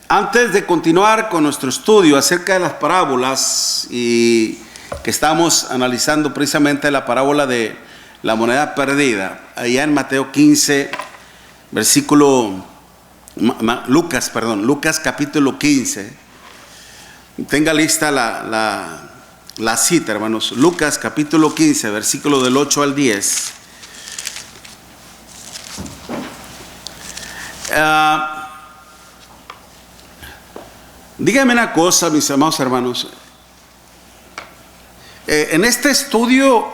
Antes de continuar con nuestro estudio acerca de las parábolas, y que estamos analizando precisamente la parábola de la moneda perdida, allá en Mateo 15, Lucas capítulo 15. Tenga lista la cita, hermanos. Lucas capítulo 15, versículo del 8 al 10. Dígame una cosa, mis amados hermanos. En este estudio,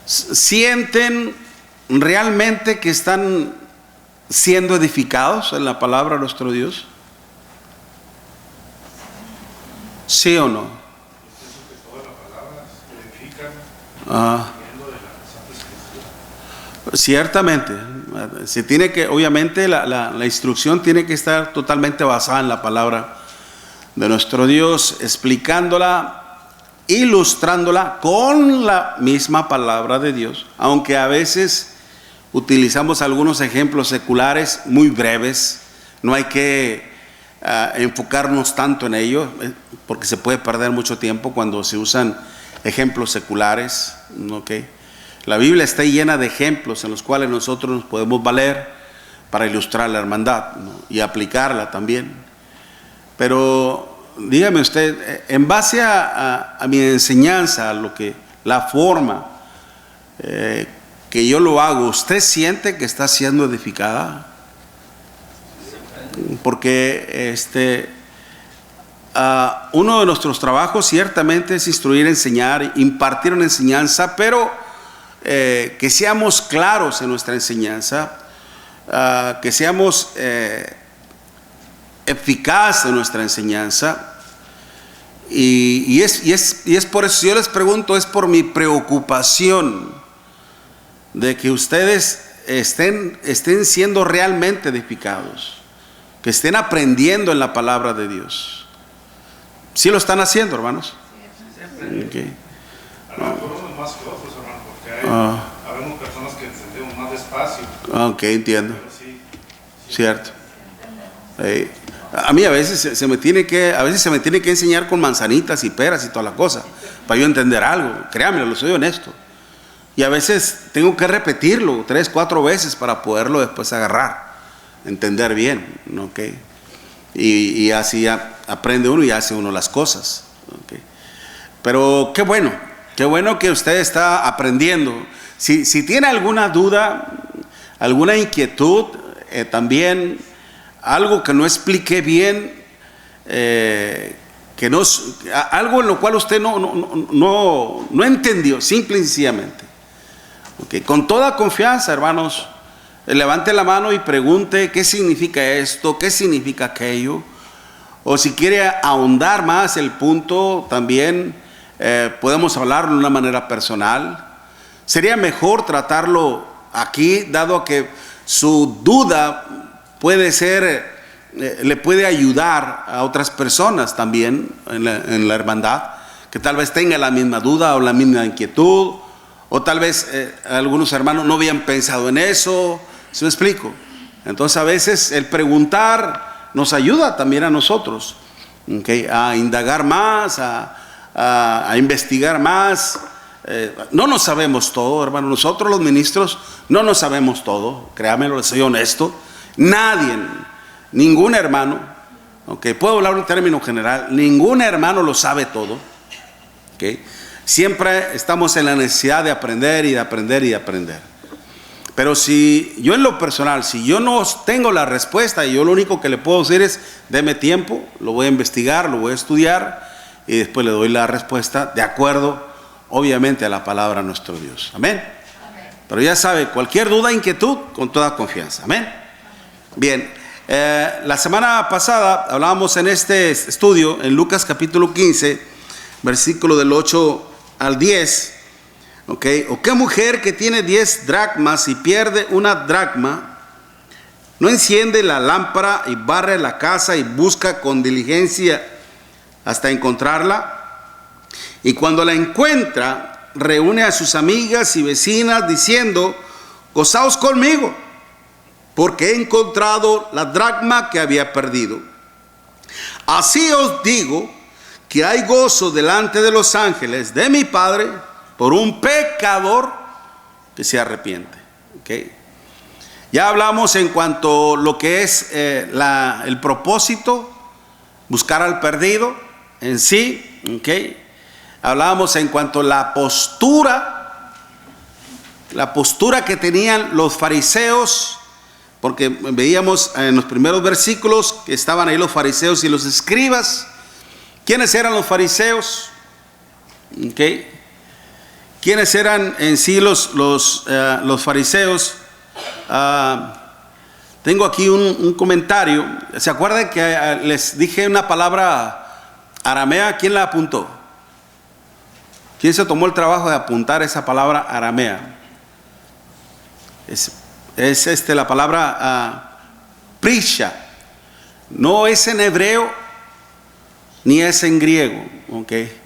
¿sienten realmente que están siendo edificados en la palabra de nuestro Dios? ¿Sí o no? Ciertamente. Se tiene que, obviamente, la instrucción tiene que estar totalmente basada en la palabra de nuestro Dios, explicándola, ilustrándola con la misma palabra de Dios, aunque a veces utilizamos algunos ejemplos seculares muy breves. No hay que enfocarnos tanto en ello, porque se puede perder mucho tiempo cuando se usan ejemplos seculares, ¿okay? La Biblia está llena de ejemplos en los cuales nosotros nos podemos valer para ilustrar la hermandad, ¿no? Y aplicarla también. Pero dígame usted, en base a mi enseñanza, la forma que yo lo hago, ¿usted siente que está siendo edificada? Porque uno de nuestros trabajos ciertamente es instruir, enseñar, impartir una enseñanza, pero que seamos claros en nuestra enseñanza, que seamos eficaces en nuestra enseñanza. Y es por eso, si yo les pregunto, es por mi preocupación de que ustedes estén siendo realmente edificados, que estén aprendiendo en la palabra de Dios. ¿Sí lo están haciendo, hermanos? Okay. Más que otros, hermano, porque habemos personas que entendemos más despacio. Ok, entiendo. Sí. Cierto. A mí a veces se me tiene que enseñar con manzanitas y peras y toda la cosa para yo entender algo. Créanme, lo soy honesto. Y a veces tengo que repetirlo 3, 4 veces para poderlo después agarrar, entender bien, ¿ok? Y así aprende uno y hace uno las cosas, ¿ok? Pero qué bueno que usted está aprendiendo. Si tiene alguna duda, alguna inquietud, también algo que no expliqué bien, algo en lo cual usted no entendió, simple y sencillamente. Okay. Con toda confianza, hermanos, levante la mano y pregunte qué significa esto, qué significa aquello. O si quiere ahondar más el punto, también podemos hablarlo de una manera personal. Sería mejor tratarlo aquí, dado que su duda le puede ayudar a otras personas también en la hermandad, que tal vez tengan la misma duda o la misma inquietud, o tal vez algunos hermanos no habían pensado en eso. ¿Sí me explico? Entonces a veces el preguntar nos ayuda también a nosotros, ¿okay? A indagar más, a investigar más. No nos sabemos todo, hermano. Nosotros los ministros no nos sabemos todo, créanmelo, les soy honesto. Nadie, ningún hermano, ¿okay? Puedo hablar en términos general, ningún hermano lo sabe todo, ¿okay? Siempre estamos en la necesidad de aprender y de aprender y de aprender. Pero si yo en lo personal, si yo no tengo la respuesta, y yo lo único que le puedo decir es, deme tiempo, lo voy a investigar, lo voy a estudiar, y después le doy la respuesta de acuerdo, obviamente, a la palabra de nuestro Dios. Amén. Pero ya sabe, cualquier duda, inquietud, con toda confianza. Amén. Bien, la semana pasada hablábamos en este estudio, en Lucas capítulo 15, versículo del 8 al 10. Okay. ¿O qué mujer que tiene 10 dracmas y pierde una dracma, no enciende la lámpara y barre la casa y busca con diligencia hasta encontrarla? Y cuando la encuentra, reúne a sus amigas y vecinas diciendo, gozaos conmigo, porque he encontrado la dracma que había perdido. Así os digo que hay gozo delante de los ángeles de mi Padre por un pecador que se arrepiente. ¿Okay? Ya hablamos en cuanto a lo que es el propósito, buscar al perdido en sí. ¿Okay? Hablábamos en cuanto a la postura que tenían los fariseos, porque veíamos en los primeros versículos que estaban ahí los fariseos y los escribas. ¿Quiénes eran los fariseos? ¿Okay? ¿Quiénes eran en sí los fariseos? Tengo aquí un comentario. ¿Se acuerdan que les dije una palabra aramea? ¿Quién la apuntó? ¿Quién se tomó el trabajo de apuntar esa palabra aramea? Es la palabra prisha. No es en hebreo ni es en griego. ¿Okay?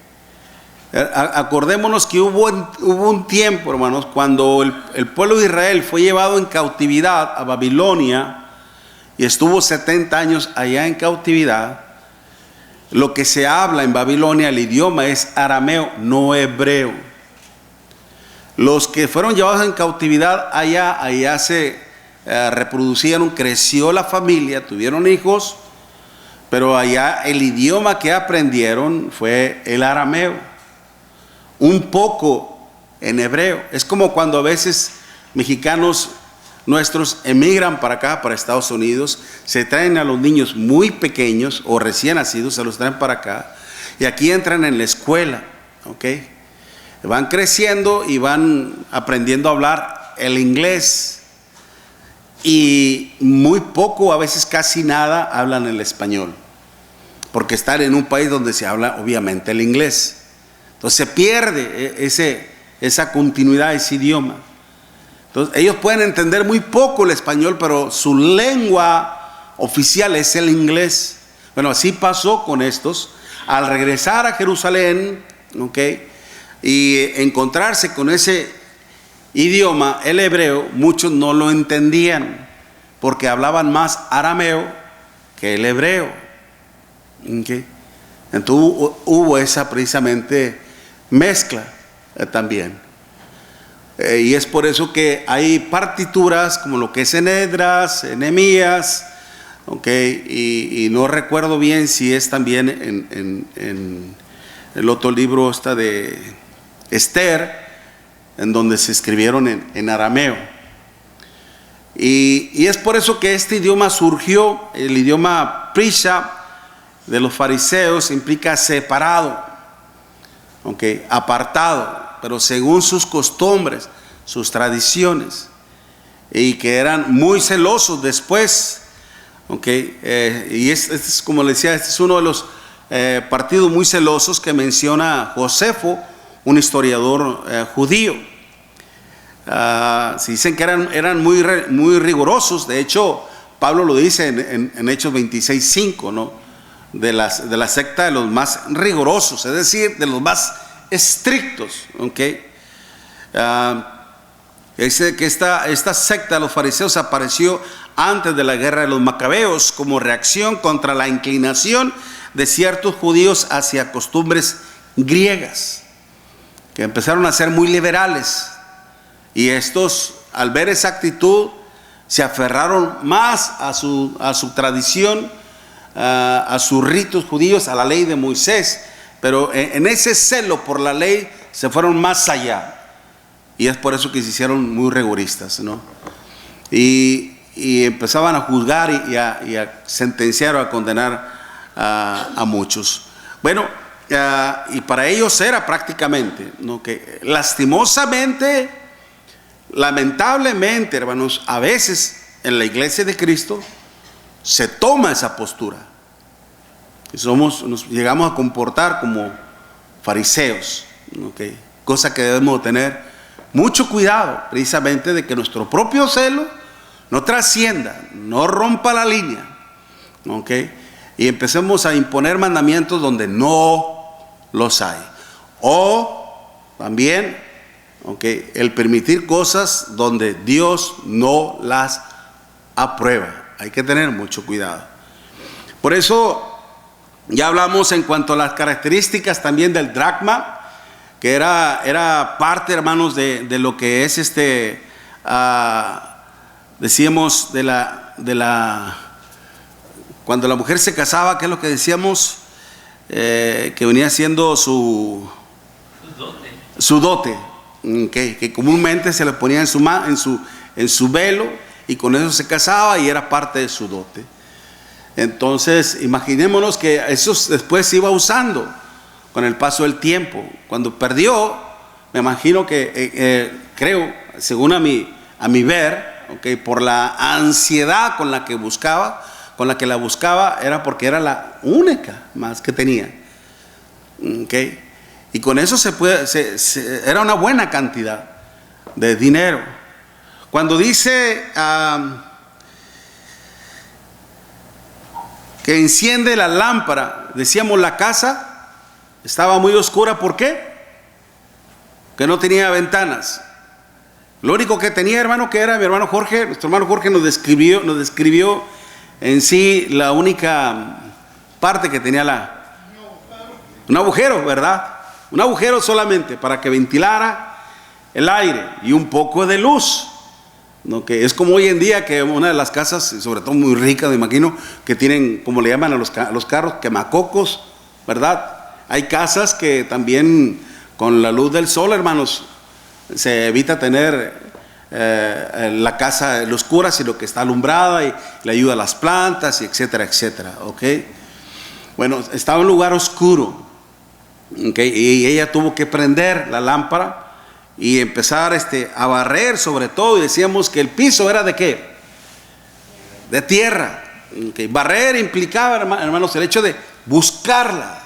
Acordémonos que hubo un tiempo, hermanos, cuando el pueblo de Israel fue llevado en cautividad a Babilonia y estuvo 70 años allá en cautividad. Lo que se habla en Babilonia, el idioma es arameo, no hebreo. Los que fueron llevados en cautividad allá se reproducieron, creció la familia, tuvieron hijos, pero allá el idioma que aprendieron fue el arameo, un poco en hebreo. Es como cuando a veces mexicanos nuestros emigran para acá, para Estados Unidos, se traen a los niños muy pequeños o recién nacidos, se los traen para acá y aquí entran en la escuela, ¿ok? Van creciendo y van aprendiendo a hablar el inglés y muy poco, a veces casi nada, hablan el español, porque están en un país donde se habla obviamente el inglés. Entonces se pierde esa continuidad, ese idioma. Entonces ellos pueden entender muy poco el español, pero su lengua oficial es el inglés. Bueno, así pasó con estos. Al regresar a Jerusalén, ¿ok?, y encontrarse con ese idioma, el hebreo, muchos no lo entendían porque hablaban más arameo que el hebreo. ¿Okay? Entonces hubo esa precisamente mezcla también. Y es por eso que hay partituras como lo que es en Esdras, en Nehemías, ¿okay? Y no recuerdo bien si es también en el otro libro de Esther, en donde se escribieron en arameo. Y es por eso que este idioma surgió. El idioma prisha de los fariseos implica separado, ¿okay?, apartado, pero según sus costumbres, sus tradiciones, y que eran muy celosos después, ¿okay? Y este es, como les decía, este es uno de los partidos muy celosos que menciona Josefo, un historiador judío. Se dicen que eran muy rigurosos. De hecho, Pablo lo dice en Hechos 26:5, ¿no?, de la secta de los más rigurosos, es decir, de los más estrictos. ¿Okay? Dice que esta secta de los fariseos apareció antes de la guerra de los macabeos como reacción contra la inclinación de ciertos judíos hacia costumbres griegas, que empezaron a ser muy liberales, y estos, al ver esa actitud, se aferraron más a su tradición, a sus ritos judíos, a la ley de Moisés, pero en ese celo por la ley se fueron más allá, y es por eso que se hicieron muy rigoristas, ¿no? Y empezaban a juzgar y a sentenciar o a condenar a muchos. Bueno, y para ellos era prácticamente, ¿no?, que lastimosamente, lamentablemente, hermanos, a veces en la iglesia de Cristo se toma esa postura y nos llegamos a comportar como fariseos, ¿okay?, cosa que debemos tener mucho cuidado, precisamente, de que nuestro propio celo no trascienda, no rompa la línea, ¿okay?, y empecemos a imponer mandamientos donde no los hay. O también, ¿okay?, el permitir cosas donde Dios no las a prueba. Hay que tener mucho cuidado. Por eso ya hablamos en cuanto a las características también del dracma, que era parte, hermanos, de lo que es decíamos cuando la mujer se casaba, ¿qué es lo que decíamos? Que venía siendo su dote, que comúnmente se le ponía en su velo, y con eso se casaba y era parte de su dote. Entonces, imaginémonos que eso después se iba usando con el paso del tiempo. Cuando perdió, me imagino que, creo, según a mi ver, por la ansiedad con la que la buscaba, era porque era la única más que tenía. Y con eso era una buena cantidad de dinero. Cuando dice que enciende la lámpara, decíamos, la casa estaba muy oscura. ¿Por qué? Que no tenía ventanas. Lo único que tenía, hermano, que era mi hermano Jorge. Nuestro hermano Jorge nos describió en sí la única parte que tenía un agujero, ¿verdad? Un agujero solamente para que ventilara el aire y un poco de luz. ¿No? Que es como hoy en día, que una de las casas, sobre todo muy ricas, me imagino, que tienen, como le llaman a los carros, quemacocos, ¿verdad? Hay casas que también con la luz del sol, hermanos, se evita tener la casa oscura, sino que está alumbrada y le ayuda a las plantas, y etcétera, etcétera. Bueno, estaba en un lugar oscuro, y ella tuvo que prender la lámpara y empezar a barrer, sobre todo, y decíamos que el piso era ¿de qué? De tierra. Barrer implicaba, hermanos, el hecho de buscarla.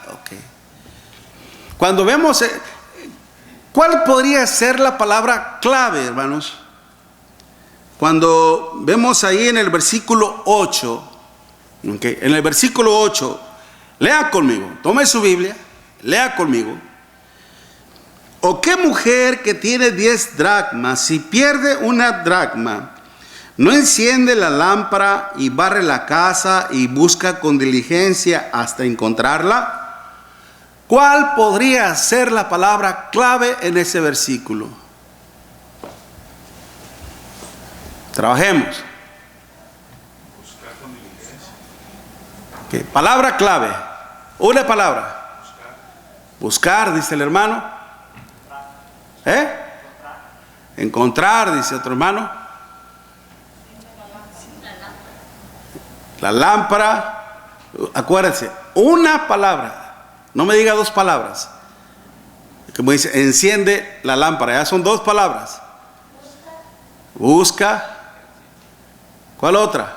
Cuando vemos, ¿cuál podría ser la palabra clave, hermanos? Cuando vemos ahí en el versículo 8, en el versículo 8, lea conmigo, tome su Biblia, lea conmigo. ¿O qué mujer que tiene 10 dracmas, si pierde una dracma, no enciende la lámpara y barre la casa y busca con diligencia hasta encontrarla? ¿Cuál podría ser la palabra clave en ese versículo? Trabajemos. Buscar con diligencia. Palabra clave. Una palabra. Buscar, dice el hermano. Encontrar, dice otro hermano. La lámpara. Acuérdense, una palabra. No me diga 2 palabras. Como dice, enciende la lámpara. Ya son 2 palabras. Busca. ¿Cuál otra?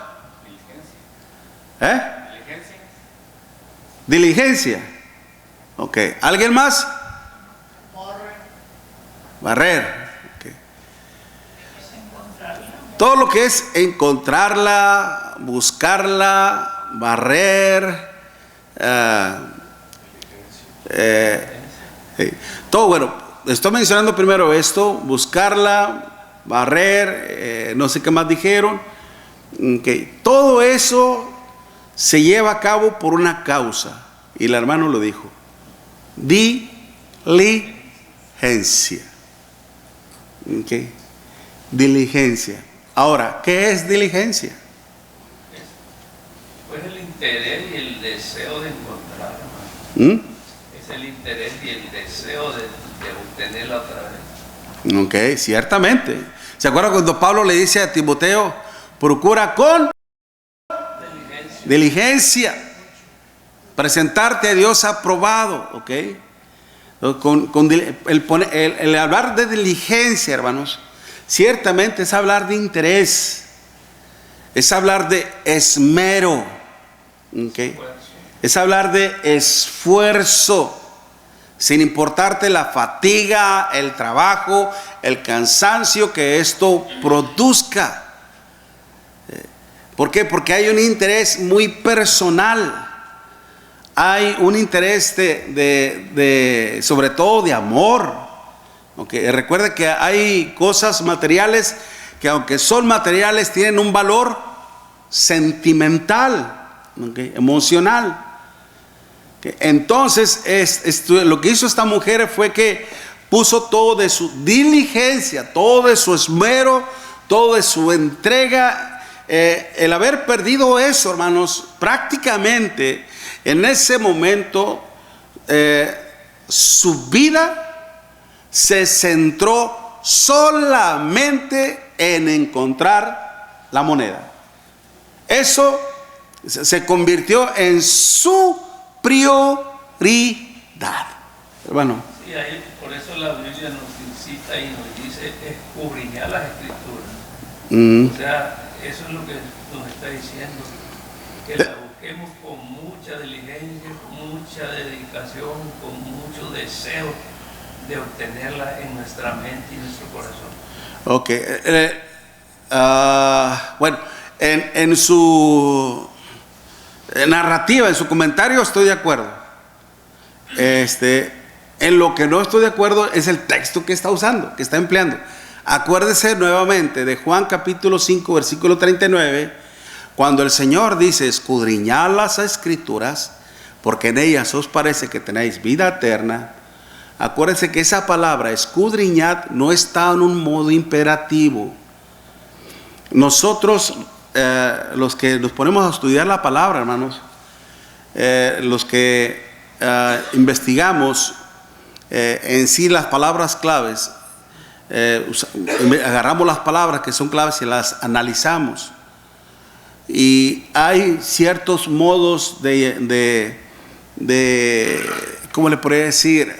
Diligencia. ¿Alguien más? Barrer. Todo lo que es encontrarla, buscarla, barrer, todo. Bueno, estoy mencionando primero esto: buscarla, barrer, no sé qué más dijeron. Todo eso se lleva a cabo por una causa, y el hermano lo dijo: diligencia. Diligencia. Ahora, ¿qué es diligencia? Pues el interés y el deseo de encontrar. Es el interés y el deseo de obtenerla otra vez. Ciertamente. ¿Se acuerdan cuando Pablo le dice a Timoteo: procura con diligencia presentarte a Dios aprobado? El hablar de diligencia, hermanos, ciertamente es hablar de interés, es hablar de esmero, es hablar de esfuerzo, sin importarte la fatiga, el trabajo, el cansancio que esto produzca. ¿Por qué? Porque hay un interés muy personal. Hay un interés sobre todo de amor. Recuerde que hay cosas materiales que, aunque son materiales, tienen un valor sentimental, ¿okay? Emocional. ¿Okay? Entonces, lo que hizo esta mujer fue que puso todo de su diligencia, todo de su esmero, todo de su entrega. El haber perdido eso, hermanos, prácticamente en ese momento su vida se centró solamente en encontrar la moneda. Eso se convirtió en su prioridad, hermano. Sí, ahí, por eso la Biblia nos incita y nos dice escudriñar las Escrituras. O sea, eso es lo que nos está diciendo, que la busquemos con mucha diligencia, con mucha dedicación, con mucho deseo de obtenerla en nuestra mente y nuestro corazón. Ok, bueno, en su narrativa, en su comentario estoy de acuerdo. En lo que no estoy de acuerdo es el texto que está usando, que está empleando. Acuérdese nuevamente de Juan capítulo 5, versículo 39, cuando el Señor dice: escudriñad las Escrituras, porque en ellas os parece que tenéis vida eterna. Acuérdense que esa palabra escudriñad no está en un modo imperativo. Nosotros, los que nos ponemos a estudiar la palabra, hermanos, los que investigamos en sí las palabras claves, agarramos las palabras que son claves y las analizamos. Y hay ciertos modos de ¿cómo le podría decir?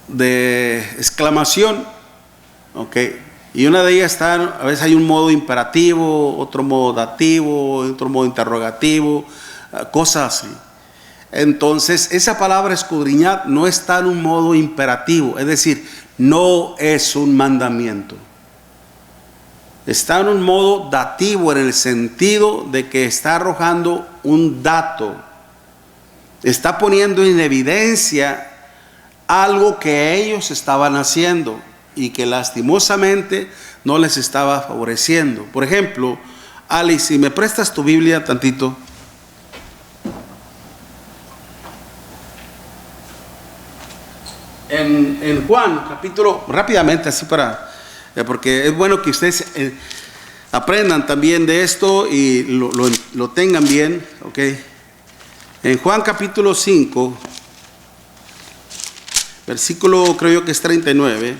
De exclamación, ¿ok? Y una de ellas está, a veces hay un modo imperativo, otro modo dativo, otro modo interrogativo, cosas así. Entonces, esa palabra escudriñar no está en un modo imperativo, es decir, no es un mandamiento. Está en un modo dativo en el sentido de que está arrojando un dato. Está poniendo en evidencia algo que ellos estaban haciendo y que lastimosamente no les estaba favoreciendo. Por ejemplo, Alice, si me prestas tu Biblia tantito. En Juan, capítulo, rápidamente, así porque es bueno que ustedes aprendan también de esto y lo tengan bien, ¿ok? En Juan capítulo 5, versículo creo yo que es 39.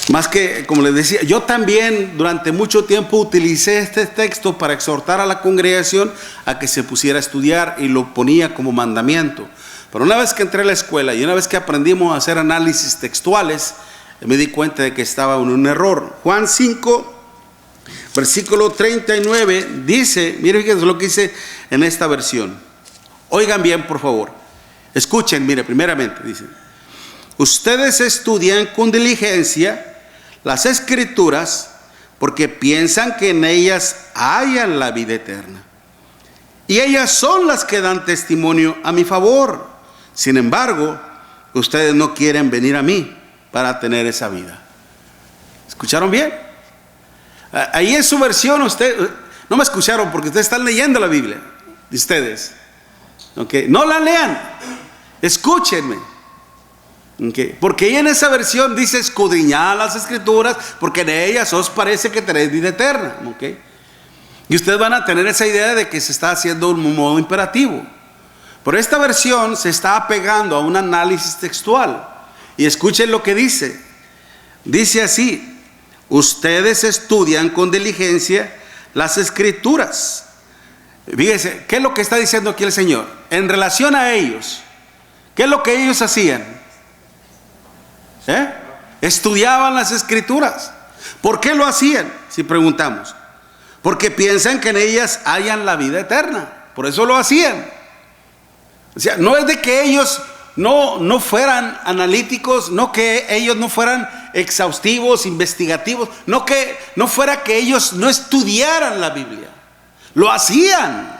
Más que, como les decía, yo también durante mucho tiempo utilicé este texto para exhortar a la congregación a que se pusiera a estudiar y lo ponía como mandamiento. Pero una vez que entré a la escuela y una vez que aprendimos a hacer análisis textuales, me di cuenta de que estaba en un error. Juan 5, versículo 39 dice, miren fíjense lo que dice en esta versión. Oigan bien, por favor. Escuchen, mire, primeramente dice: ustedes estudian con diligencia las Escrituras porque piensan que en ellas hayan la vida eterna. Y ellas son las que dan testimonio a mi favor. Sin embargo, ustedes no quieren venir a mí para tener esa vida. ¿Escucharon bien? Ahí en su versión, ustedes no me escucharon porque ustedes están leyendo la Biblia de ustedes. ¿Okay? No la lean, escúchenme. Okay. Porque ahí en esa versión dice: escudriñad las Escrituras porque en ellas os parece que tenéis vida eterna. Okay. Y ustedes van a tener esa idea de que se está haciendo un modo imperativo. Pero esta versión se está apegando a un análisis textual. Y escuchen lo que dice. Dice así: ustedes estudian con diligencia las Escrituras. Fíjense, ¿qué es lo que está diciendo aquí el Señor? En relación a ellos, ¿qué es lo que ellos hacían? Estudiaban las Escrituras. ¿Por qué lo hacían? Si preguntamos. Porque piensan que en ellas hayan la vida eterna. Por eso lo hacían. O sea, no es de que ellos no fueran analíticos, no que ellos no fueran exhaustivos, investigativos, no fuera que ellos no estudiaran la Biblia. Lo hacían.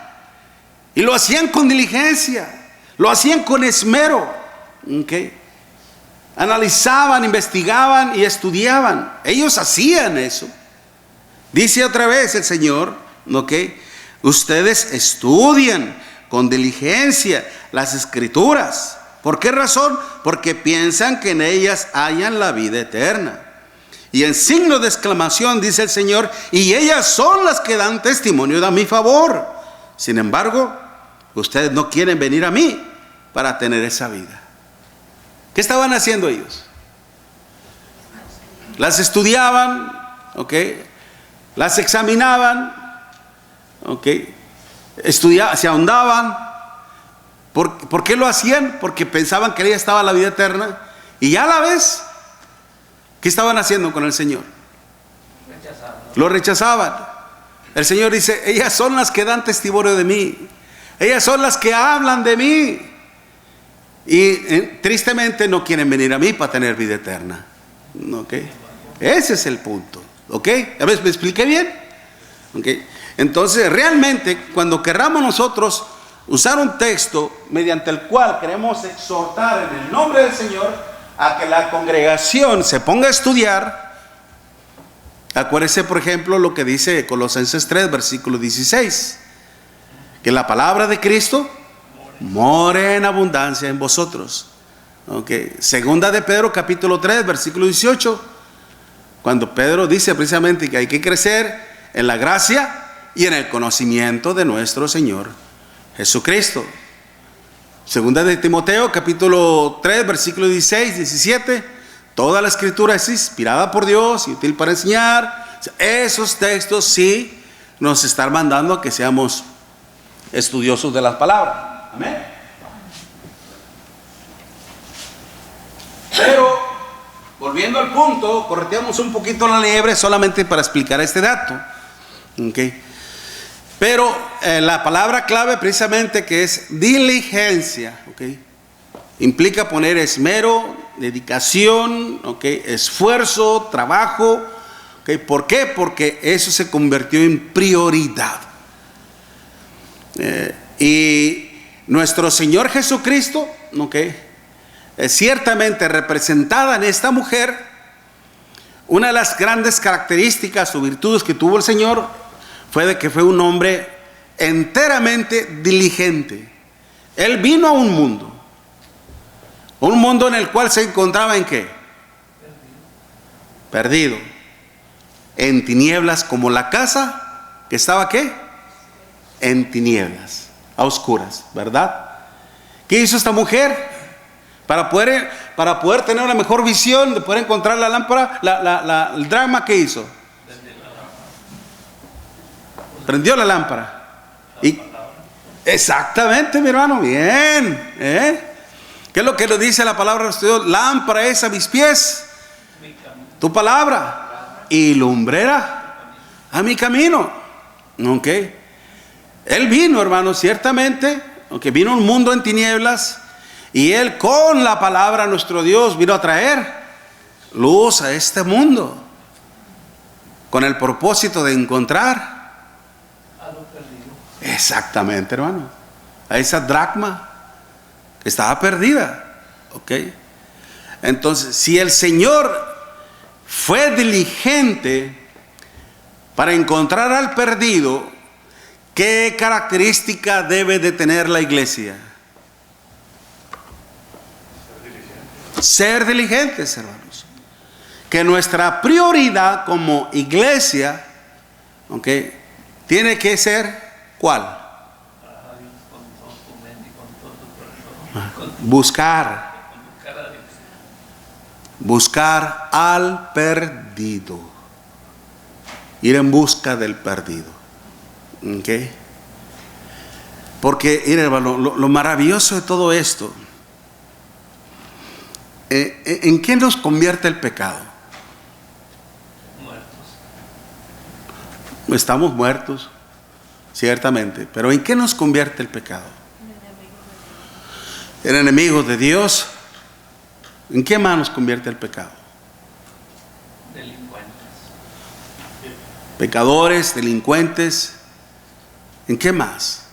Y lo hacían con diligencia. Lo hacían con esmero. ¿Okay? analizaban, investigaban y estudiaban. Ellos hacían eso. Dice otra vez el Señor, ¿ok? Ustedes estudian con diligencia las Escrituras. ¿Por qué razón? Porque piensan que en ellas hallan la vida eterna. Y en signo de exclamación dice el Señor, y ellas son las que dan testimonio de mi favor. Sin embargo, ustedes no quieren venir a mí para tener esa vida. ¿Qué estaban haciendo ellos? Las estudiaban, ¿ok? Las examinaban, ¿ok? Se ahondaban. ¿Por qué lo hacían? Porque pensaban que ahí estaba la vida eterna. Y ya a la vez, ¿qué estaban haciendo con el Señor? Lo rechazaban. El Señor dice, ellas son las que dan testimonio de mí. Ellas son las que hablan de mí. Y tristemente no quieren venir a mí para tener vida eterna. ¿Ok? Ese es el punto. ¿Ok? A ver, ¿me expliqué bien? ¿Ok? Entonces, realmente, cuando querramos nosotros usar un texto mediante el cual queremos exhortar en el nombre del Señor a que la congregación se ponga a estudiar, acuérdese, por ejemplo, lo que dice Colosenses 3, versículo 16, que la palabra de Cristo more en abundancia en vosotros. Okay. Segunda de Pedro, capítulo 3, versículo 18, cuando Pedro dice precisamente que hay que crecer en la gracia y en el conocimiento de nuestro Señor Jesucristo. Segunda de Timoteo, capítulo 3, versículo 16, 17, toda la escritura es inspirada por Dios y útil para enseñar. Esos textos sí nos están mandando a que seamos estudiosos de las palabras. Amén. Pero, volviendo al punto, correteamos un poquito la liebre solamente para explicar este dato. Okay. Pero la palabra clave precisamente que es diligencia, ¿okay? Implica poner esmero, dedicación, ¿okay? Esfuerzo, trabajo, ¿okay? ¿Por qué? Porque eso se convirtió en prioridad. Y nuestro Señor Jesucristo, ¿okay? Ciertamente representada en esta mujer, una de las grandes características o virtudes que tuvo el Señor fue de que fue un hombre enteramente diligente. Él vino a un mundo en el cual se encontraba ¿en qué? Perdido. En tinieblas, como la casa que estaba ¿qué? En tinieblas, a oscuras, ¿verdad? ¿Qué hizo esta mujer? Para poder tener una mejor visión, de poder encontrar la lámpara, el drama, ¿qué hizo? Prendió la lámpara. Y, exactamente, mi hermano, bien. ¿Qué es lo que nos dice la palabra de Dios? Lámpara es a mis pies tu palabra y lumbrera a mi camino. ¿Ok? Él vino, hermano, ciertamente, aunque vino un mundo en tinieblas, y Él con la palabra nuestro Dios vino a traer luz a este mundo, con el propósito de encontrar exactamente, hermano, a esa dracma que estaba perdida. ¿Ok? Entonces, si el Señor fue diligente para encontrar al perdido, ¿qué característica debe de tener la iglesia? Ser diligentes, hermanos. Que nuestra prioridad como iglesia, ¿ok?, tiene que ser ¿cuál? Buscar al perdido. Ir en busca del perdido. ¿Ok? Porque, mira, hermano, lo maravilloso de todo esto, ¿en qué nos convierte el pecado? Muertos. Estamos muertos, ciertamente, pero ¿en qué nos convierte el pecado? En enemigos de Dios. ¿En qué más nos convierte el pecado? Delincuentes. Pecadores, delincuentes. ¿En qué más?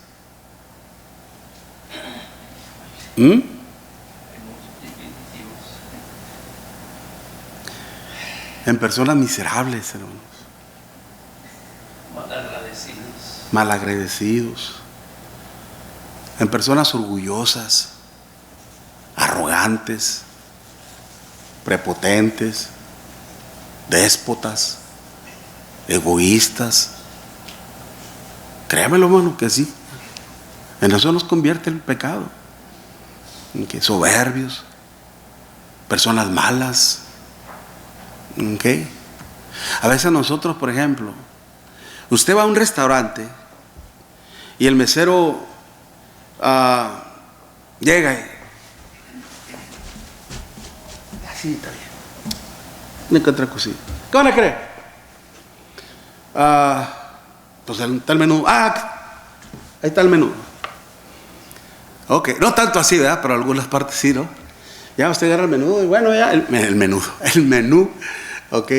en personas miserables, hermanos. Malagradecidos. En personas orgullosas, arrogantes, prepotentes, déspotas, egoístas. Créamelo, hermano, que sí. En eso nos convierte el pecado. En que soberbios, personas malas. ¿Okay? A veces nosotros, por ejemplo, usted va a un restaurante y el mesero llega y así está bien. No encuentra cosita. ¿Qué van a creer? Pues está el menú. Ahí está el menú. Ok, no tanto así, ¿verdad? Pero algunas partes sí, ¿no? Ya usted agarra el menú y bueno, ya el menú, ok.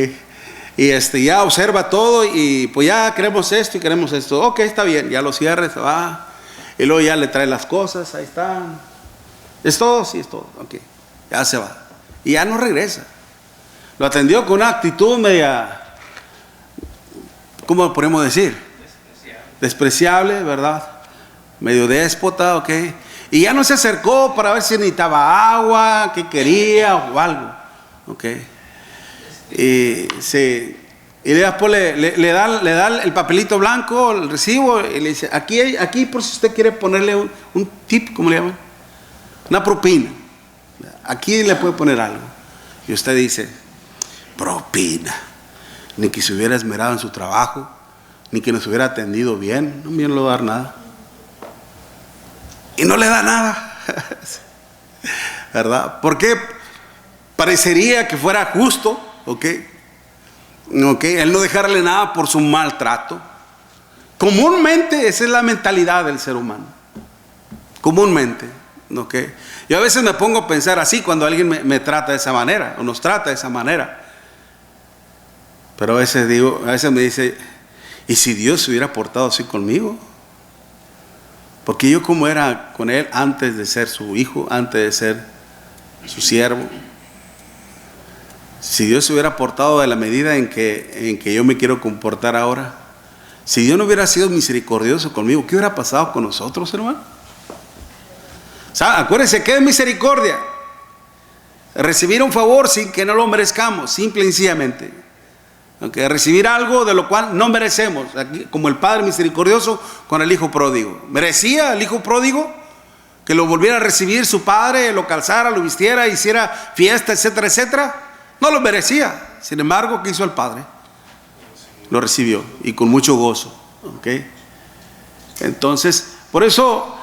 Y ya observa todo y pues ya queremos esto y queremos esto. Ok, está bien, ya lo cierra, se va. Y luego ya le trae las cosas, ahí están. ¿Es todo? Sí, es todo, ok. Ya se va. Y ya no regresa. Lo atendió con una actitud media, ¿cómo podemos decir? Despreciable, ¿verdad? Medio déspota, ok. Y ya no se acercó para ver si necesitaba agua, qué quería o algo, ok. Y después le da el papelito blanco, el recibo, y le dice, aquí por si usted quiere ponerle un tip, ¿cómo le llaman? Una propina. Aquí le puede poner algo. Y usted dice, propina. Ni que se hubiera esmerado en su trabajo, ni que nos hubiera atendido bien, no me lo dar nada. Y no le da nada, ¿verdad? Porque parecería que fuera justo, ¿ok? Él no dejarle nada por su maltrato. Comúnmente esa es la mentalidad del ser humano. Comúnmente, ¿ok? Yo a veces me pongo a pensar así cuando alguien me trata de esa manera, o nos trata de esa manera. Pero a veces me dice, ¿y si Dios se hubiera portado así conmigo? Porque yo como era con él antes de ser su hijo, antes de ser su siervo. Si Dios se hubiera portado de la medida en que yo me quiero comportar ahora, si Dios no hubiera sido misericordioso conmigo, ¿qué hubiera pasado con nosotros, hermano? ¿Sabe? Acuérdense, ¿qué es misericordia? Recibir un favor sin que no lo merezcamos, simple y sencillamente. Okay, recibir algo de lo cual no merecemos, aquí, como el Padre misericordioso con el Hijo pródigo. ¿Merecía el Hijo pródigo que lo volviera a recibir su padre, lo calzara, lo vistiera, hiciera fiesta, etcétera, etcétera? No lo merecía. Sin embargo, ¿qué hizo el Padre? Lo recibió y con mucho gozo. ¿Okay? Entonces, por eso,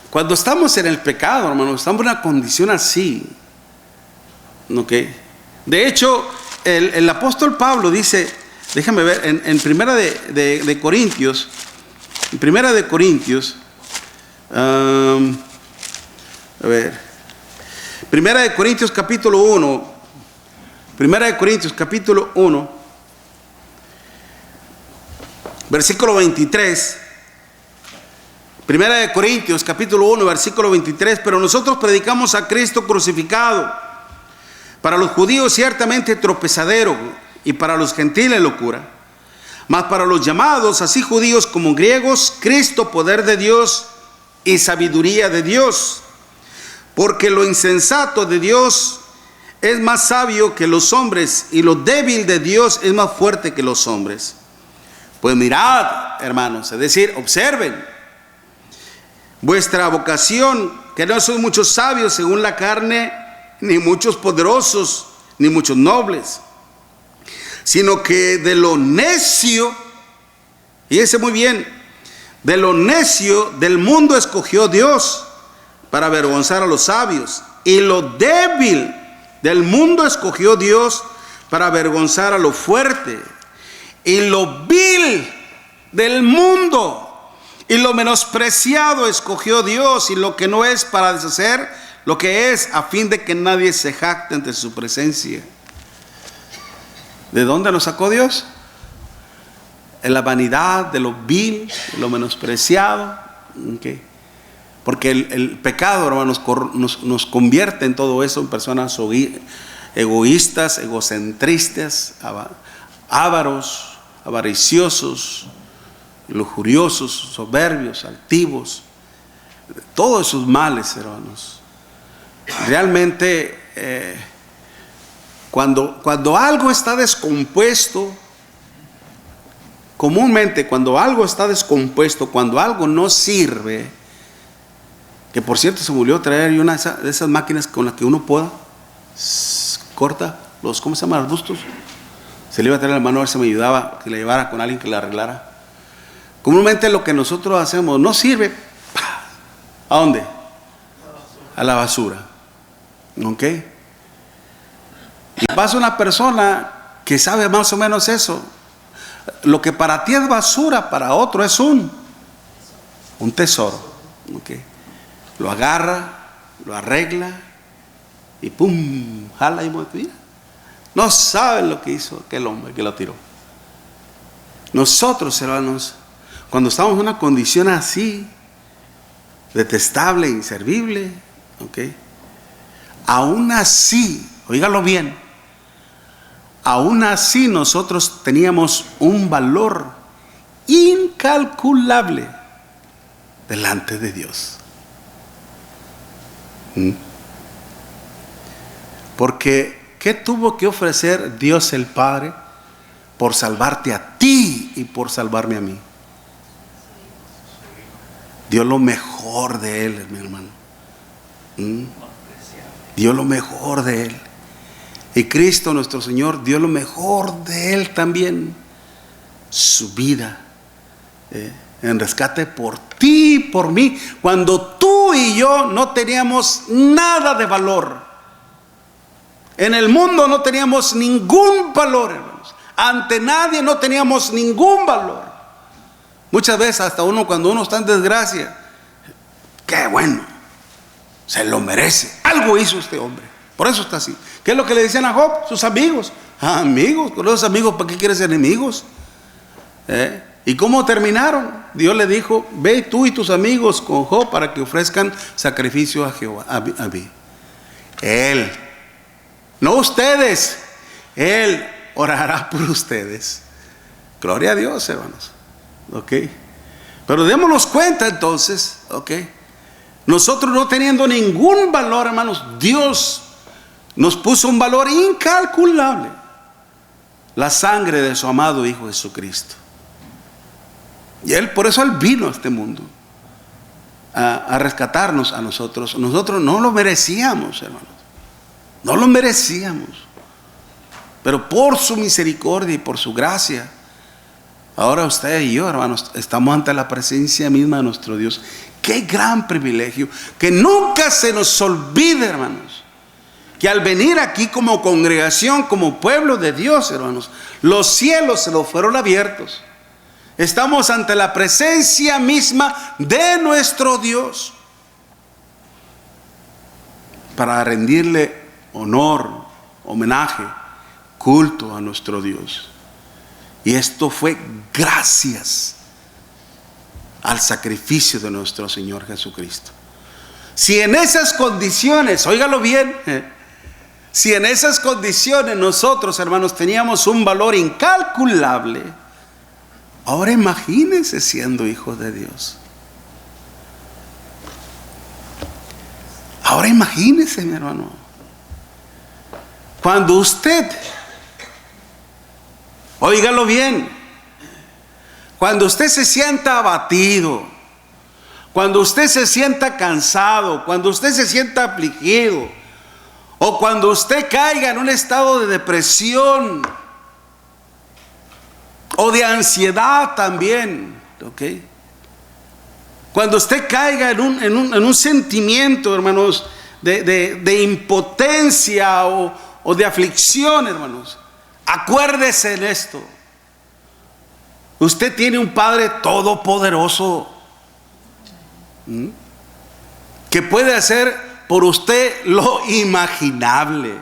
cuando estamos en el pecado, hermano, estamos en una condición así. ¿Okay? De hecho, el apóstol Pablo dice, déjame ver, en Primera de Corintios, Primera de Corintios capítulo 1, versículo 23. Primera de Corintios capítulo 1, versículo 23, pero nosotros predicamos a Cristo crucificado. Para los judíos ciertamente tropezadero y para los gentiles locura. Mas para los llamados, así judíos como griegos, Cristo poder de Dios y sabiduría de Dios. Porque lo insensato de Dios es más sabio que los hombres y lo débil de Dios es más fuerte que los hombres. Pues mirad, hermanos, es decir, observen vuestra vocación, que no sois muchos sabios según la carne, ni muchos poderosos, ni muchos nobles, sino que de lo necio, fíjense muy bien, de lo necio del mundo escogió Dios para avergonzar a los sabios, y lo débil del mundo escogió Dios para avergonzar a lo fuerte, y lo vil del mundo y lo menospreciado escogió Dios, y lo que no es para deshacer lo que es, a fin de que nadie se jacte ante su presencia. ¿De dónde nos sacó Dios? En la vanidad, de lo vil, de lo menospreciado. ¿Okay? Porque el pecado, hermanos, nos convierte en todo eso, en personas egoístas, egocentristas, ávaros, avariciosos, lujuriosos, soberbios, altivos, todos esos males, hermanos. Realmente, cuando algo está descompuesto, comúnmente cuando algo está descompuesto, cuando algo no sirve, que por cierto se me olvidó traer una de esas máquinas con las que uno poda, corta los, ¿cómo se llaman? Arbustos. Se le iba a traer a la mano a ver si me ayudaba, que le llevara con alguien que la arreglara. Comúnmente lo que nosotros hacemos no sirve. ¿A dónde? A la basura. ¿Ok? Y pasa una persona que sabe más o menos eso. Lo que para ti es basura, para otro es un tesoro. ¿Ok? Lo agarra, lo arregla y pum, jala y mueve. No saben lo que hizo aquel hombre que lo tiró. Nosotros, hermanos, cuando estamos en una condición así, detestable, inservible, ¿ok? Aún así, óigalo bien, aún así nosotros teníamos un valor incalculable delante de Dios. Porque ¿qué tuvo que ofrecer Dios el Padre por salvarte a ti y por salvarme a mí? Dio lo mejor de Él, mi hermano. Dio lo mejor de Él. Y Cristo nuestro Señor dio lo mejor de Él también. Su vida en rescate por ti y por mí, cuando tú y yo no teníamos nada de valor. En el mundo no teníamos ningún valor, hermanos. Ante nadie no teníamos ningún valor. Muchas veces hasta cuando uno está en desgracia, qué bueno, se lo merece, algo hizo este hombre, por eso está así. ¿Qué es lo que le decían a Job? Sus amigos. Amigos, con esos amigos, ¿para qué quieres enemigos? ¿Y cómo terminaron? Dios le dijo: ve tú y tus amigos con Job para que ofrezcan sacrificio a Jehová, a mí. Él, no ustedes, Él orará por ustedes. Gloria a Dios, hermanos. Ok, pero démonos cuenta entonces, ok, nosotros no teniendo ningún valor, hermanos, Dios nos puso un valor incalculable: la sangre de su amado Hijo Jesucristo. Y por eso Él vino a este mundo a rescatarnos a nosotros. Nosotros no lo merecíamos, hermanos, no lo merecíamos, pero por su misericordia y por su gracia, ahora usted y yo, hermanos, estamos ante la presencia misma de nuestro Dios. Qué gran privilegio. Que nunca se nos olvide, hermanos, que al venir aquí como congregación, como pueblo de Dios, hermanos, los cielos se nos fueron abiertos. Estamos ante la presencia misma de nuestro Dios para rendirle honor, homenaje, culto a nuestro Dios. Y esto fue gracias al sacrificio de nuestro Señor Jesucristo. Si en esas condiciones, óigalo bien, si en esas condiciones nosotros, hermanos, teníamos un valor incalculable, ahora imagínense siendo hijos de Dios. Ahora imagínense, mi hermano, cuando usted, óigalo bien, cuando usted se sienta abatido, cuando usted se sienta cansado, cuando usted se sienta afligido, o cuando usted caiga en un estado de depresión o de ansiedad también, ¿ok? Cuando usted caiga en un sentimiento, hermanos, de impotencia o de aflicción, hermanos, acuérdese en esto: usted tiene un Padre todopoderoso que puede hacer por usted lo imaginable,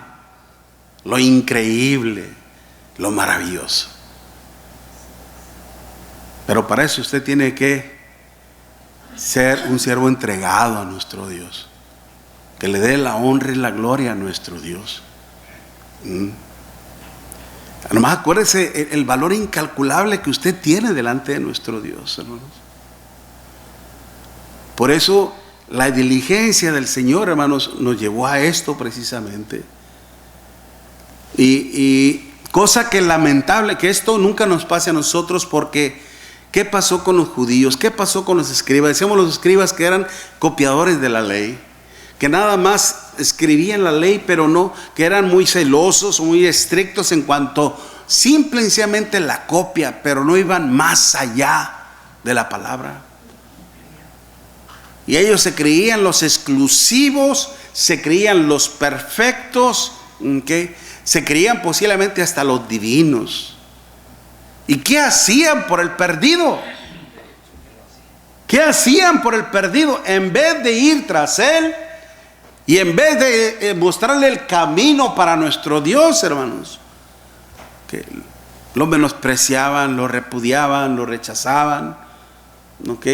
lo increíble, lo maravilloso. Pero para eso usted tiene que ser un siervo entregado a nuestro Dios, que le dé la honra y la gloria a nuestro Dios. Nomás acuérdese el valor incalculable que usted tiene delante de nuestro Dios, hermanos. Por eso la diligencia del Señor, hermanos, nos llevó a esto precisamente. Y cosa que lamentable, que esto nunca nos pase a nosotros, porque ¿qué pasó con los judíos? ¿Qué pasó con los escribas? Decíamos los escribas que eran copiadores de la ley, que nada más escribían la ley, pero no, que eran muy celosos, muy estrictos en cuanto simple y sencillamente la copia, pero no iban más allá de la palabra. Y ellos se creían los exclusivos, se creían los perfectos, ¿okay? Se creían posiblemente hasta los divinos. ¿Y qué hacían por el perdido? ¿Qué hacían por el perdido? En vez de ir tras él y en vez de mostrarle el camino para nuestro Dios, hermanos, que lo menospreciaban, lo repudiaban, lo rechazaban, ¿ok?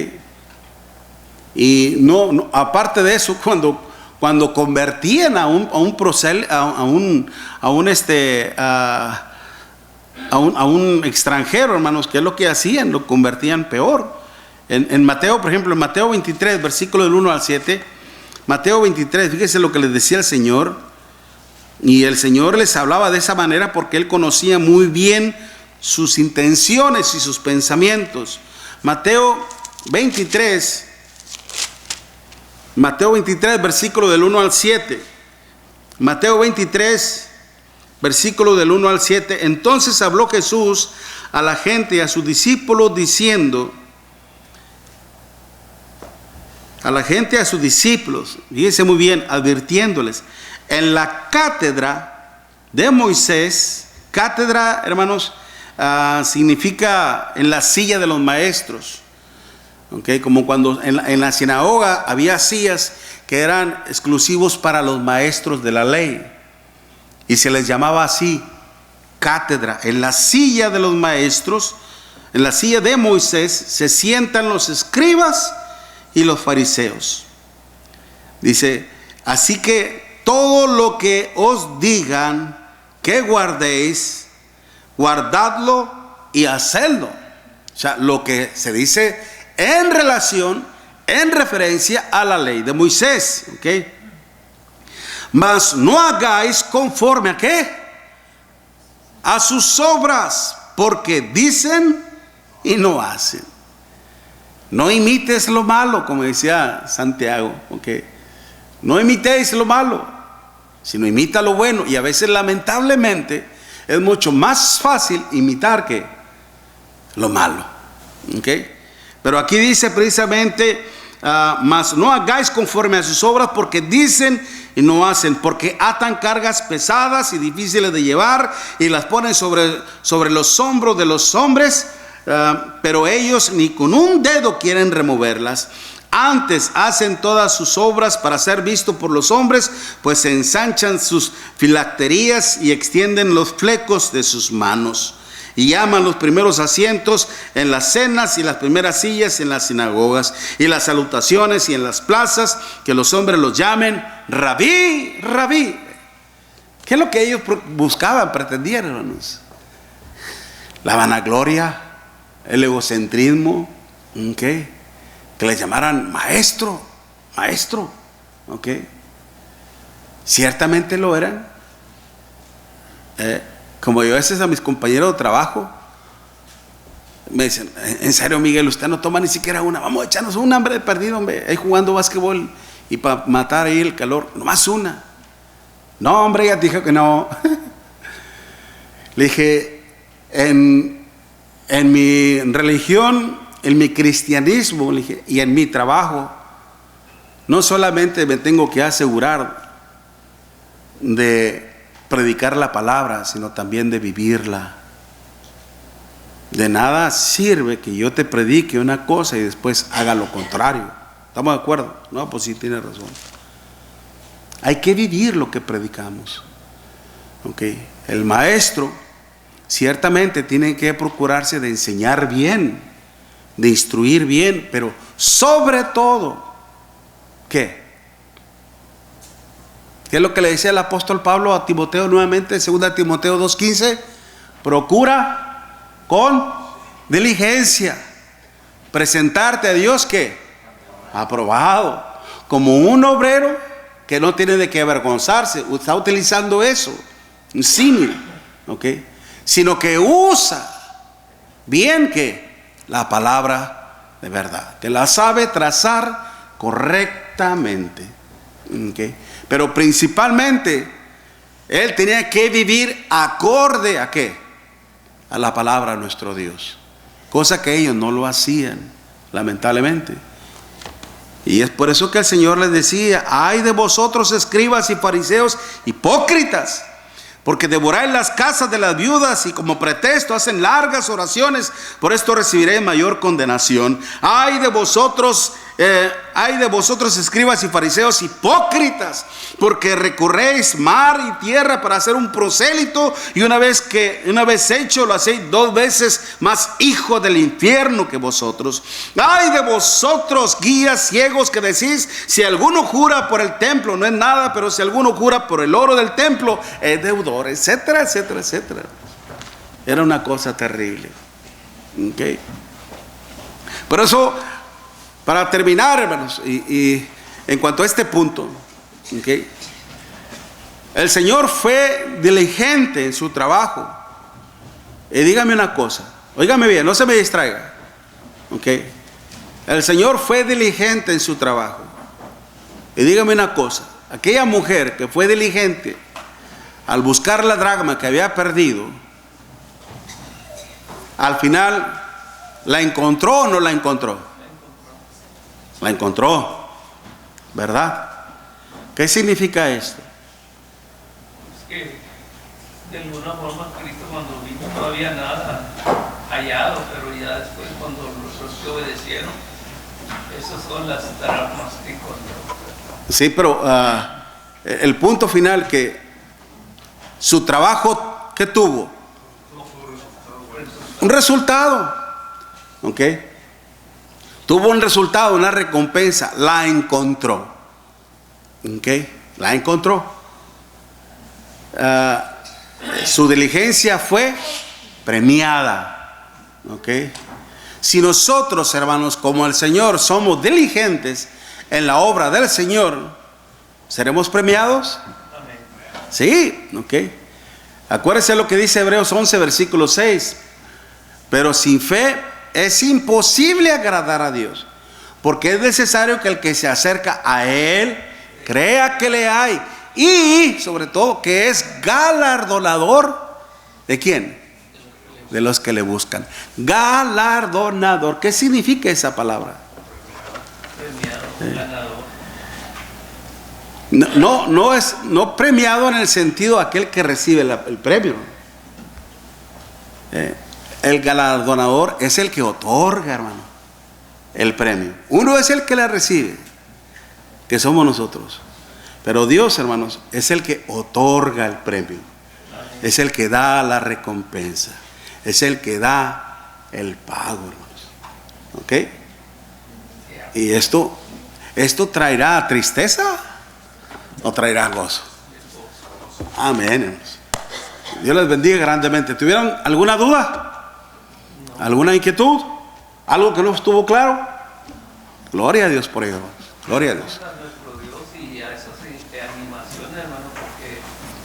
Y no, aparte de eso, cuando convertían a un extranjero, hermanos, ¿qué es lo que hacían? Lo convertían peor. En Mateo, por ejemplo, en Mateo 23, versículo del 1 al 7, Mateo 23, fíjese lo que les decía el Señor. Y el Señor les hablaba de esa manera porque Él conocía muy bien sus intenciones y sus pensamientos. Mateo 23, versículo del 1 al 7. Mateo 23, versículo del 1 al 7. Entonces habló Jesús a la gente y a sus discípulos diciendo, fíjense muy bien, advirtiéndoles, en la cátedra de Moisés, cátedra, hermanos, significa en la silla de los maestros. Okay, como cuando en la sinagoga había sillas que eran exclusivos para los maestros de la ley y se les llamaba así, cátedra. En la silla de los maestros, en la silla de Moisés, se sientan los escribas y los fariseos. Dice, así que todo lo que os digan que guardéis, guardadlo y hacedlo. O sea, lo que se dice en relación, en referencia a la ley de Moisés, ¿ok? Mas no hagáis conforme a ¿qué? A sus obras, porque dicen y no hacen. No imites lo malo, como decía Santiago, ¿ok? No imitéis lo malo, sino imita lo bueno. Y a veces, lamentablemente, es mucho más fácil imitar que lo malo, ¿ok? Pero aquí dice precisamente, mas no hagáis conforme a sus obras, porque dicen y no hacen, porque atan cargas pesadas y difíciles de llevar y las ponen sobre los hombros de los hombres, pero ellos ni con un dedo quieren removerlas. Antes hacen todas sus obras para ser visto por los hombres, pues se ensanchan sus filacterías y extienden los flecos de sus manos. Y llaman los primeros asientos en las cenas y las primeras sillas en las sinagogas y las salutaciones y en las plazas, que los hombres los llamen Rabí, Rabí. ¿Qué es lo que ellos buscaban, pretendían, hermanos? La vanagloria, el egocentrismo, ¿okay? Que les llamaran maestro, maestro, ¿ok? Ciertamente lo eran. Como yo a veces a mis compañeros de trabajo me dicen, en serio, Miguel, usted no toma ni siquiera una, vamos a echarnos un hambre de perdido, hombre, ahí jugando básquetbol y para matar ahí el calor, nomás una. No, hombre, ya te dije que no. Le dije, en mi religión, en mi cristianismo, le dije, y en mi trabajo, no solamente me tengo que asegurar de predicar la palabra, sino también de vivirla. De nada sirve que yo te predique una cosa y después haga lo contrario. ¿Estamos de acuerdo? No, pues sí, tiene razón. Hay que vivir lo que predicamos. Okay. El maestro ciertamente tiene que procurarse de enseñar bien, de instruir bien, pero sobre todo, ¿qué? ¿Qué es lo que le decía el apóstol Pablo a Timoteo nuevamente? 2 Timoteo 2:15. Procura con diligencia presentarte a Dios, ¿qué? Aprobado, como un obrero que no tiene de qué avergonzarse. Está utilizando eso, un símil, ¿ok? Sino que usa bien que la palabra de verdad, que la sabe trazar correctamente, ¿ok? Pero principalmente él tenía que vivir acorde a ¿qué? A la palabra de nuestro Dios, cosa que ellos no lo hacían, lamentablemente. Y es por eso que el Señor les decía: ay de vosotros, escribas y fariseos hipócritas, porque devoráis las casas de las viudas y como pretexto hacen largas oraciones, por esto recibiréis mayor condenación. Ay de vosotros, escribas y fariseos hipócritas, porque recorréis mar y tierra para hacer un prosélito, y una vez hecho lo hacéis 2 veces más hijo del infierno que vosotros. Ay de vosotros, guías ciegos, que decís: si alguno jura por el templo no es nada, pero si alguno jura por el oro del templo es deudor, etcétera, etcétera, etcétera. Era una cosa terrible, ¿okay? Por eso, para terminar, hermanos, y en cuanto a este punto, ¿okay? El Señor fue diligente en su trabajo. Y dígame una cosa, óigame bien, no se me distraiga, ¿okay? El Señor fue diligente en su trabajo. Y dígame una cosa, aquella mujer que fue diligente al buscar la dracma que había perdido, al final, ¿la encontró o no la encontró? La encontró, ¿verdad? ¿Qué significa esto? Es que de alguna forma Cristo, cuando vino, no había nada hallado, pero ya después, cuando los que obedecieron, esas son las dracmas que encontró. Sí, pero el punto final, que su trabajo, ¿qué tuvo? Un resultado, ¿ok? Tuvo un resultado, una recompensa, la encontró, ¿ok? La encontró. Su diligencia fue premiada, ¿ok? Si nosotros, hermanos, como el Señor, somos diligentes en la obra del Señor, ¿seremos premiados? Amén. Sí, ¿ok? Acuérdense lo que dice Hebreos 11, versículo 6. Pero sin fe es imposible agradar a Dios, porque es necesario que el que se acerca a Él crea que le hay, y sobre todo que es galardonador ¿de quién? De los que le buscan. Galardonador. ¿Qué significa esa palabra? Premiado, ganador. No premiado en el sentido de aquel que recibe el premio. El galardonador es el que otorga, hermano, el premio. Uno es el que la recibe, que somos nosotros. Pero Dios, hermanos, es el que otorga el premio. Es el que da la recompensa. Es el que da el pago, hermanos. ¿Ok? Y esto traerá tristeza o traerá gozo. Amén, hermanos. Dios les bendiga grandemente. ¿Tuvieron alguna duda? ¿Alguna inquietud? ¿Algo que no estuvo claro? Gloria a Dios por ello, hermanos. Gloria a Dios.